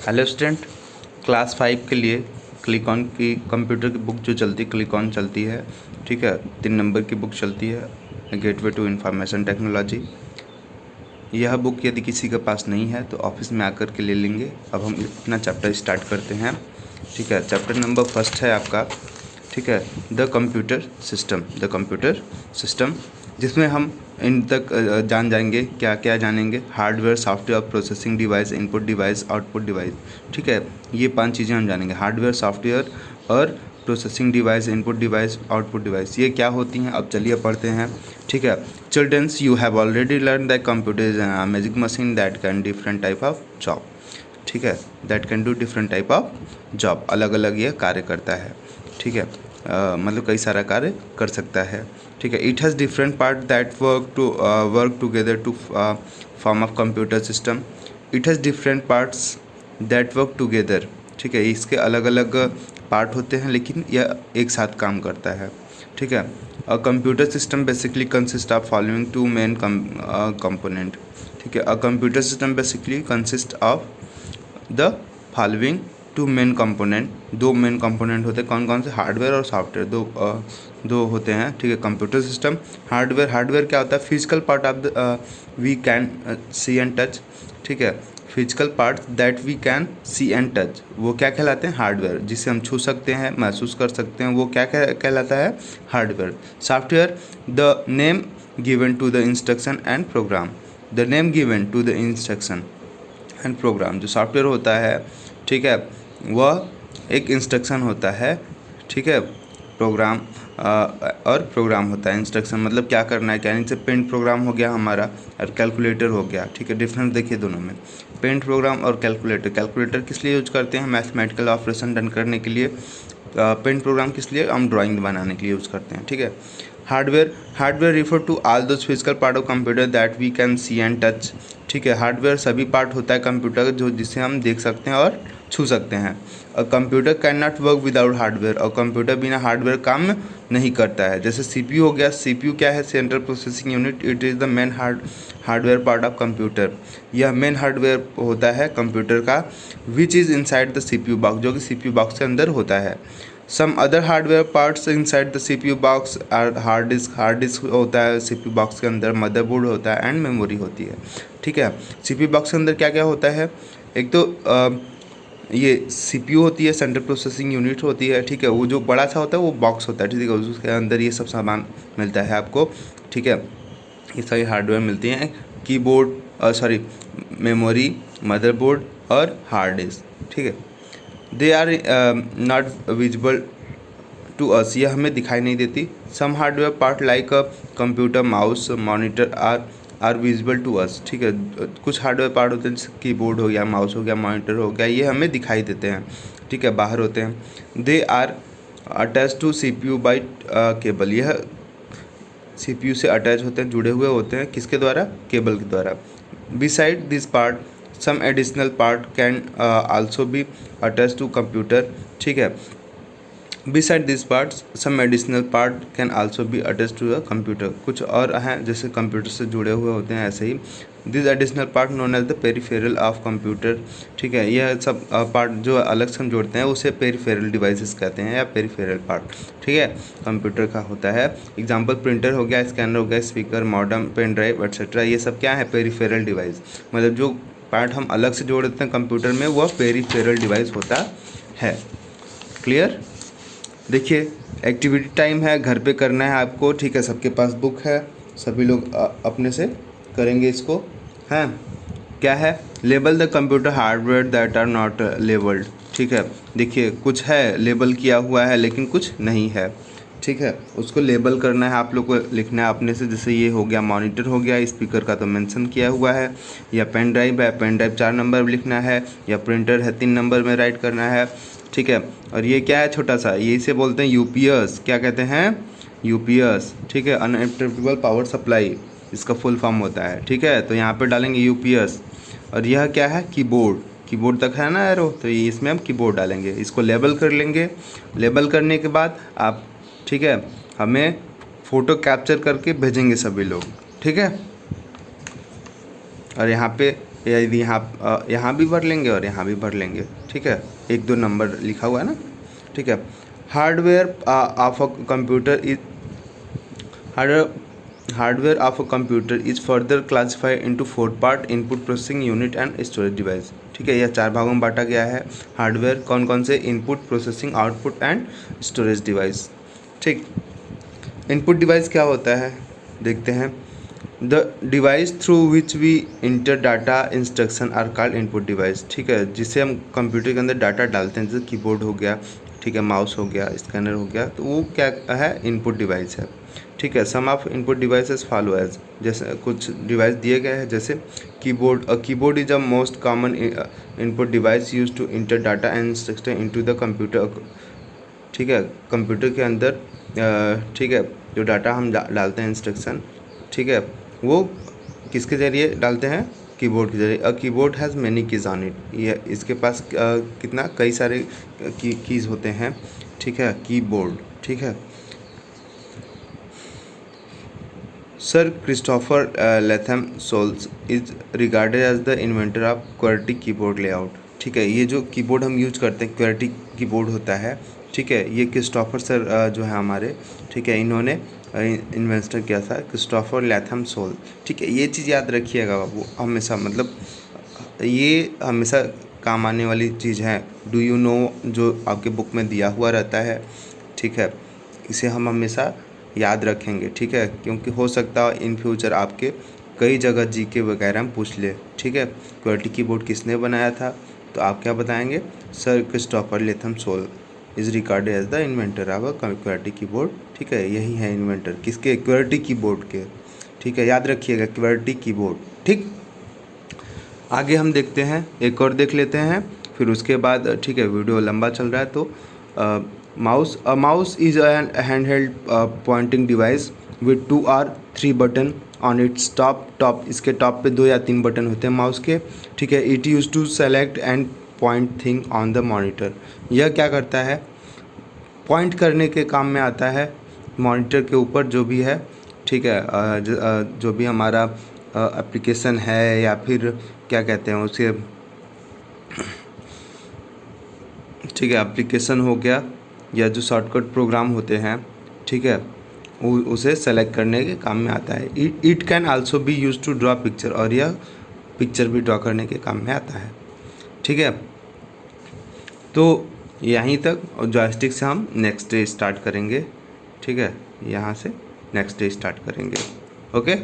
Hello student, class 5 के लिए click on की कंप्यूटर की बुक जो चलती है क्लिक ऑन चलती है। ठीक है, 3 नंबर की बुक चलती है गेटवे टू इंफॉर्मेशन टेक्नोलॉजी। यह बुक यदि किसी के पास नहीं है तो ऑफिस में आकर के ले लेंगे। अब हम अपना चैप्टर स्टार्ट करते हैं। ठीक है, चैप्टर नंबर 1 है आपका। ठीक है, द कंप्यूटर सिस्टम, जिसमें हम इन तक जान जाएंगे। क्या क्या जानेंगे? Hardware, software, processing device, input device, output device. ठीक है, ये 5 चीज़ें हम जानेंगे। हार्डवेयर, सॉफ्टवेयर और processing device, input device, output device, ये क्या होती हैं? अब चलिए पढ़ते हैं। ठीक है, childrens, you have already learn that computer is an amazing machine that can different type of job. ठीक है, that can do different type of job, अलग अलग ये कार्य करता है। ठीक है, मतलब कई सारा कार्य कर सकता है। ठीक है, it has different part that work together to form of computer system. It has different parts that work together. ठीक है, इसके अलग अलग पार्ट होते हैं लेकिन यह एक साथ काम करता है। ठीक है, a computer system basically consist of following 2 main component. ठीक है, a computer system basically consist of the following 2 main component. 2 main component होते हैं, कौन कौन से? हार्डवेयर और सॉफ्टवेयर, दो होते हैं। ठीक है, कंप्यूटर सिस्टम हार्डवेयर क्या होता है? Physical part of the we can see and touch. ठीक है, physical part that we can see and touch, वो क्या कहलाते हैं? हार्डवेयर, जिसे हम छू सकते हैं, महसूस कर सकते हैं, वो क्या कहलाता है? Hardware. Software, the name given to the instruction and program. The name given to the instruction and program, जो सॉफ्टवेयर होता है, ठीक है, वह एक इंस्ट्रक्शन होता है। ठीक है, प्रोग्राम और प्रोग्राम होता है। इंस्ट्रक्शन मतलब क्या करना है, क्या नहीं। जैसे पेंट प्रोग्राम हो गया हमारा और कैलकुलेटर हो गया। ठीक है, डिफरेंस देखिए दोनों में, पेंट प्रोग्राम और कैलकुलेटर। कैलकुलेटर किस लिए यूज करते हैं? मैथमेटिकल ऑपरेशन डन करने के लिए। पेंट प्रोग्राम किस लिए? हम ड्राइंग बनाने के लिए यूज़ करते हैं। ठीक है, hardware refer to all those physical part of computer that we can see and touch. ठीक है, हार्डवेयर सभी पार्ट होता है कंप्यूटर का जो जिसे हम देख सकते हैं और छू सकते हैं। और computer can not work without hardware, और कंप्यूटर बिना हार्डवेयर काम नहीं करता है। जैसे सीपीयू हो गया। सीपीयू क्या है? Central processing unit. It is the main hardware part of computer. यह मेन हार्डवेयर होता है कंप्यूटर का। Which is inside the CPU box, जो कि सीपीयू बॉक्स के अंदर होता है। Some other hardware parts inside the CPU box are hard disk होता है सीपीयू बॉक्स के अंदर, मदरबोर्ड होता है एंड मेमोरी होती है। ठीक है, सीपीयू बॉक्स के अंदर क्या क्या होता है? एक तो ये सीपीयू होती है, सेंट्रल प्रोसेसिंग यूनिट होती है। ठीक है, वो जो बड़ा सा होता है वो बॉक्स होता है। ठीक है, उसके अंदर ये सब सामान मिलता है आपको। ठीक है, ये सारी हार्डवेयर मिलती हैं। कीबोर्ड, मेमोरी, मदरबोर्ड और हार्ड डिस्क। ठीक है, they are not visible to us, यह हमें दिखाई नहीं देती। Some hardware part like a computer, mouse, monitor are visible to us. ठीक है, कुछ हार्डवेयर पार्ट होते हैं जैसे कीबोर्ड हो गया, माउस हो गया, मॉनिटर हो गया, ये हमें दिखाई देते हैं। ठीक है, बाहर होते हैं। They are attach to CPU by cable, यह सीपीयू से अटैच होते हैं, जुड़े हुए होते हैं। किसके द्वारा? केबल के द्वारा। Beside this part some additional part can also be attach to computer. ठीक है, beside this part some additional part can also be attach to the computer, कुछ और हैं जैसे कंप्यूटर से जुड़े हुए होते हैं ऐसे ही। This additional part known as the peripheral of computer. ठीक है, यह सब पार्ट जो अलग से हम जोड़ते हैं उसे पेरिफेरल डिवाइसेस कहते हैं या पेरिफेरल पार्ट। ठीक है, कंप्यूटर का होता है। एग्जाम्पल प्रिंटर हो गया, स्कैनर हो गया, speaker, modem, pen drive etcetera, ये सब क्या है? Peripheral device. मतलब जो पार्ट हम अलग से जोड़ देते हैं कंप्यूटर में वह पेरिफेरल डिवाइस होता है। क्लियर? देखिए, एक्टिविटी टाइम है, घर पे करना है आपको। ठीक है, सबके पास बुक है, सभी लोग अपने से करेंगे इसको। हैं, क्या है? Label the computer hardware that are not labelled. ठीक है, देखिए कुछ है लेबल किया हुआ है लेकिन कुछ नहीं है। ठीक है, उसको लेबल करना है, आप लोग को लिखना है अपने से। जैसे ये हो गया मॉनिटर हो गया, स्पीकर का तो मेंशन किया हुआ है, या पेन ड्राइव है, पेन ड्राइव 4 नंबर में लिखना है, या प्रिंटर है 3 नंबर में राइट करना है। ठीक है, और ये क्या है? छोटा सा, ये इसे बोलते हैं यूपीएस। क्या कहते हैं? यूपीएस। ठीक है, अनइंटरप्रेटेबल पावर सप्लाई इसका फुल फॉर्म होता है। ठीक है, तो यहाँ पे डालेंगे यूपीएस। और यह क्या है? कीबोर्ड। कीबोर्ड तक है ना एरो, तो ये इसमें हम कीबोर्ड डालेंगे, इसको लेबल कर लेंगे। लेबल करने के बाद आप, ठीक है, हमें फ़ोटो कैप्चर करके भेजेंगे सभी लोग। ठीक है, और यहाँ पे या यदि यहाँ भी भर लेंगे और यहाँ भी भर लेंगे, ठीक है। 1-2 नंबर लिखा हुआ है ना, ठीक है। Hardware of a computer is hardware of a computer is further classified into 4 part: input, processing unit and storage device, ठीक है। यह 4 भागों में बांटा गया है। हार्डवेयर कौन कौन से? Input, processing, output and storage device, ठीक। इनपुट डिवाइस क्या होता है देखते हैं। The device through which we enter data instruction are called input device, ठीक है। जिससे हम कंप्यूटर के अंदर डाटा डालते हैं, जैसे कीबोर्ड हो गया, ठीक है, माउस हो गया, स्कैनर हो गया, तो वो क्या है? इनपुट डिवाइस है, ठीक है। Some of input devices follow as, जैसे कुछ डिवाइस दिए गए हैं, जैसे keyboard. Keyboard is a most common input device use to enter data and instruction into the computer, ठीक है। कंप्यूटर के अंदर ठीक है, जो डाटा हम डालते हैं इंस्ट्रक्शन, ठीक है, वो किसके ज़रिए डालते हैं? कीबोर्ड के ज़रिए। A keyboard has many keys on it, ये इसके पास कितना कई सारे कीज़ होते हैं, ठीक है, कीबोर्ड, ठीक है। Sir Christopher Latham Sholes is regarded as the inventor of quality keyboard layout, ठीक है। ये जो कीबोर्ड हम यूज करते हैं, क्वालिटी कीबोर्ड होता है, ठीक है। ये क्रिस्टोफर सर जो है हमारे, ठीक है, इन्होंने इन्वेंटर किया था, क्रिस्टोफर लैथम सोल, ठीक है। ये चीज़ याद रखिएगा बाबू हमेशा, मतलब ये हमेशा काम आने वाली चीज़ है। डू यू नो जो आपके बुक में दिया हुआ रहता है, ठीक है, इसे हम हमेशा याद रखेंगे, ठीक है, क्योंकि हो सकता है इन फ्यूचर आपके कई जगह जीके वगैरह में पूछ ले, ठीक है। क्वालिटी कीबोर्ड किसने बनाया था? तो आप क्या बताएंगे? Sir Christopher Latham Sole is recorded as the inventor of a quality keyboard, ठीक है। यही है इन्वेंटर किसके? क्वालिटी कीबोर्ड के, ठीक है, याद रखिएगा क्वालिटी कीबोर्ड, ठीक। आगे हम देखते हैं, एक और देख लेते हैं, फिर उसके बाद ठीक है, वीडियो लंबा चल रहा है तो mouse. A mouse is an handheld pointing device with 2 or 3 button on its top, इसके टॉप पे 2 या 3 बटन होते हैं माउस के, ठीक है। It use to select and point thing on the monitor, यह क्या करता है? पॉइंट करने के काम में आता है मॉनिटर के ऊपर जो भी है, ठीक है। जो भी हमारा एप्लीकेशन है या फिर क्या कहते हैं उसे, ठीक है, एप्लीकेशन हो गया या जो शॉर्टकट प्रोग्राम होते हैं, ठीक है, उसे सेलेक्ट करने के काम में आता है। It can also be use to draw picture, और यह पिक्चर भी ड्रॉ करने के काम में आता है, ठीक है। तो यहीं तक, और जॉयस्टिक से हम नेक्स्ट डे स्टार्ट करेंगे, ठीक है, यहाँ से नेक्स्ट डे स्टार्ट करेंगे, ओके।